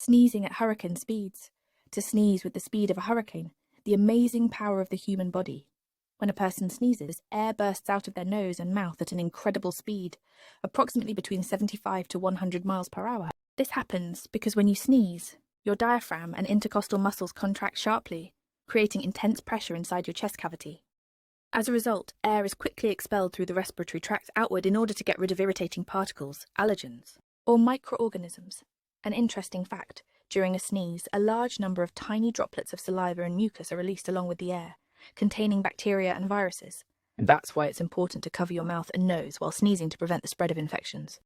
Sneezing at hurricane speeds. To sneeze with the speed of a hurricane, the amazing power of the human body. When a person sneezes, air bursts out of their nose and mouth at an incredible speed, approximately between 75 to 100 miles per hour. This happens because when you sneeze, your diaphragm and intercostal muscles contract sharply, creating intense pressure inside your chest cavity. As a result, air is quickly expelled through the respiratory tract outward in order to get rid of irritating particles, allergens, or microorganisms. An interesting fact, during a sneeze, a large number of tiny droplets of saliva and mucus are released along with the air, containing bacteria and viruses. And that's why it's important to cover your mouth and nose while sneezing to prevent the spread of infections.